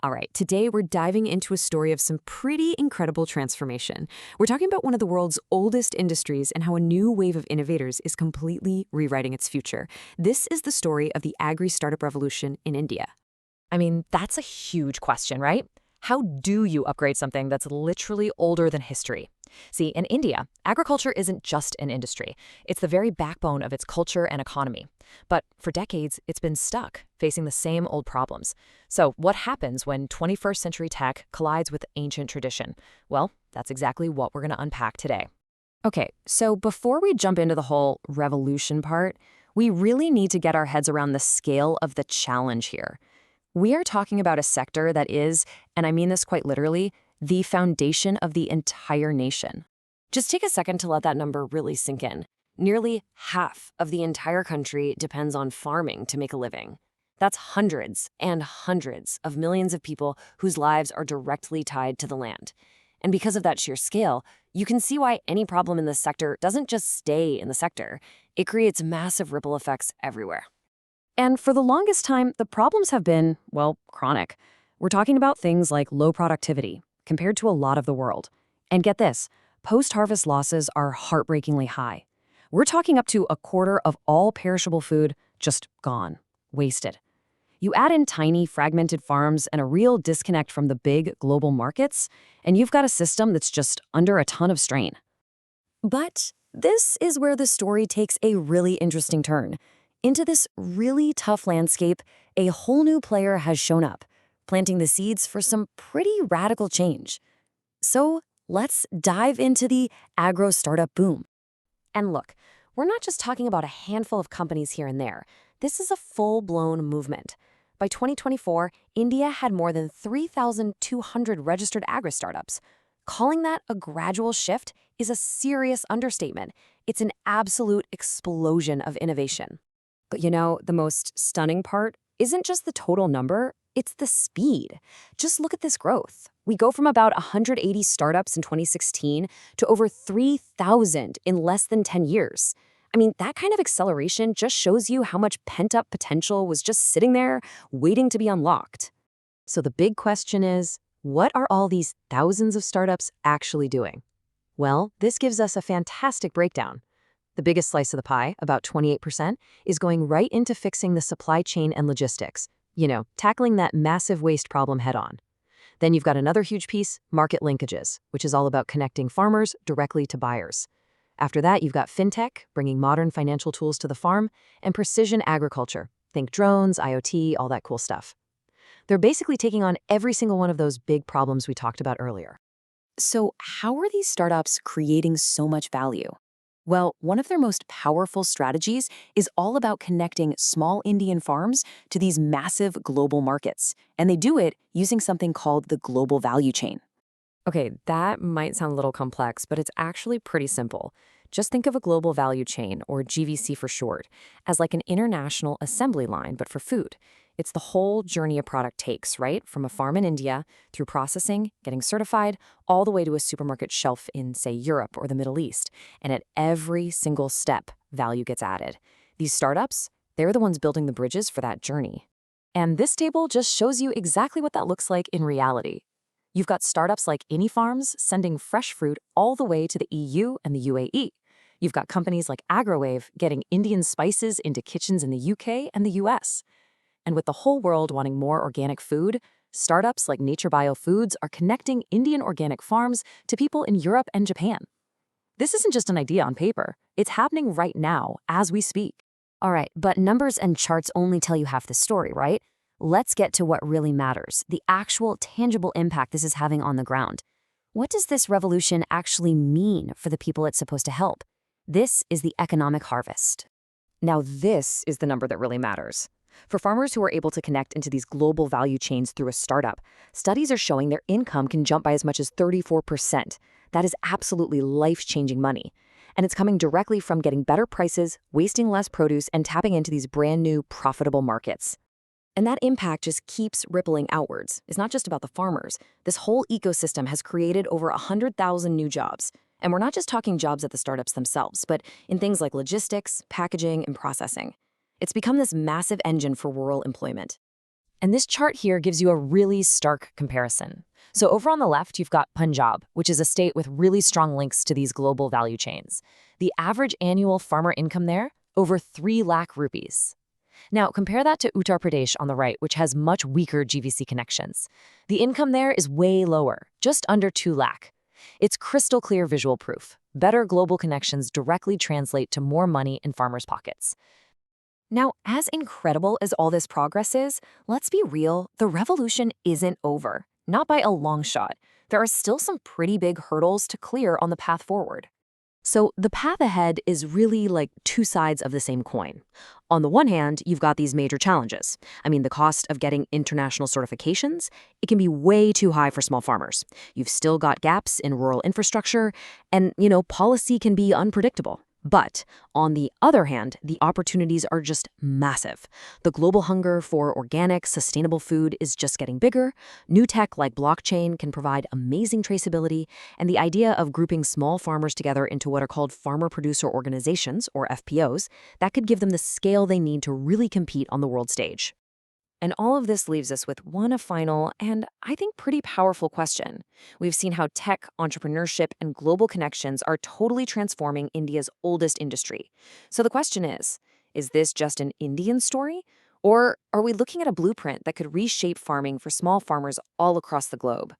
All right, today we're diving into a story of some pretty incredible transformation. We're talking about one of the world's oldest industries and how a new wave of innovators is completely rewriting its future. This is the story of the agri-startup revolution in India. I mean, that's a huge question, right? How do you upgrade something that's literally older than history? See, in India, agriculture isn't just an industry. It's the very backbone of its culture and economy. But for decades, it's been stuck, facing the same old problems. So what happens when 21st century tech collides with ancient tradition? Well, that's exactly what we're going to unpack today. Okay, so before we jump into the whole revolution part, we really need to get our heads around the scale of the challenge here. We are talking about a sector that is, and I mean this quite literally, the foundation of the entire nation. Just take a second to let that number really sink in. Nearly half of the entire country depends on farming to make a living. That's hundreds and hundreds of millions of people whose lives are directly tied to the land. And because of that sheer scale, you can see why any problem in this sector doesn't just stay in the sector. It creates massive ripple effects everywhere. And for the longest time, the problems have been, well, chronic. We're talking about things like low productivity compared to a lot of the world. And get this, post-harvest losses are heartbreakingly high. We're talking up to a quarter of all perishable food just gone, wasted. You add in tiny, fragmented farms and a real disconnect from the big global markets, and you've got a system that's just under a ton of strain. But this is where the story takes a really interesting turn. Into this really tough landscape, a whole new player has shown up, planting the seeds for some pretty radical change. So let's dive into the agro-startup boom. And look, we're not just talking about a handful of companies here and there. This is a full-blown movement. By 2024, India had more than 3,200 registered agri-startups. Calling that a gradual shift is a serious understatement. It's an absolute explosion of innovation. But you know, the most stunning part isn't just the total number, it's the speed. Just look at this growth. We go from about 180 startups in 2016 to over 3,000 in less than 10 years. I mean, that kind of acceleration just shows you how much pent-up potential was just sitting there, waiting to be unlocked. So the big question is, what are all these thousands of startups actually doing? Well, this gives us a fantastic breakdown. The biggest slice of the pie, about 28%, is going right into fixing the supply chain and logistics. You know, tackling that massive waste problem head-on. Then you've got another huge piece, market linkages, which is all about connecting farmers directly to buyers. After that, you've got fintech, bringing modern financial tools to the farm, and precision agriculture. Think drones, IoT, all that cool stuff. They're basically taking on every single one of those big problems we talked about earlier. So how are these startups creating so much value? Well, one of their most powerful strategies is all about connecting small Indian farms to these massive global markets. And they do it using something called the global value chain. Okay, that might sound a little complex, but it's actually pretty simple. Just think of a global value chain, or GVC for short, as like an international assembly line, but for food. It's the whole journey a product takes, right? From a farm in India, through processing, getting certified, all the way to a supermarket shelf in, say, Europe or the Middle East. And at every single step, value gets added. These startups, they're the ones building the bridges for that journey. And this table just shows you exactly what that looks like in reality. You've got startups like Ini Farms sending fresh fruit all the way to the EU and the UAE. You've got companies like AgroWave getting Indian spices into kitchens in the UK and the US. And with the whole world wanting more organic food, startups like Nature Bio Foods are connecting Indian organic farms to people in Europe and Japan. This isn't just an idea on paper. It's happening right now, as we speak. All right, but numbers and charts only tell you half the story, right? Let's get to what really matters, the actual tangible impact this is having on the ground. What does this revolution actually mean for the people it's supposed to help? This is the economic harvest. Now, this is the number that really matters. For farmers who are able to connect into these global value chains through a startup, studies are showing their income can jump by as much as 34%. That is absolutely life-changing money. And it's coming directly from getting better prices, wasting less produce, and tapping into these brand new, profitable markets. And that impact just keeps rippling outwards. It's not just about the farmers. This whole ecosystem has created over 100,000 new jobs. And we're not just talking jobs at the startups themselves, but in things like logistics, packaging, and processing. It's become this massive engine for rural employment. And this chart here gives you a really stark comparison. So over on the left, you've got Punjab, which is a state with really strong links to these global value chains. The average annual farmer income there, over 3 lakh rupees. Now, compare that to Uttar Pradesh on the right, which has much weaker GVC connections. The income there is way lower, just under 2 lakh. It's crystal clear visual proof. Better global connections directly translate to more money in farmers' pockets. Now, as incredible as all this progress is, let's be real, the revolution isn't over. Not by a long shot. There are still some pretty big hurdles to clear on the path forward. So the path ahead is really like two sides of the same coin. On the one hand, you've got these major challenges. I mean, the cost of getting international certifications, it can be way too high for small farmers. You've still got gaps in rural infrastructure, and, policy can be unpredictable. But on the other hand, the opportunities are just massive. The global hunger for organic, sustainable food is just getting bigger. New tech like blockchain can provide amazing traceability, and the idea of grouping small farmers together into what are called farmer-producer organizations, or FPOs, that could give them the scale they need to really compete on the world stage. And all of this leaves us with one final and, I think, pretty powerful question. We've seen how tech, entrepreneurship, and global connections are totally transforming India's oldest industry. So the question is this just an Indian story? Or are we looking at a blueprint that could reshape farming for small farmers all across the globe?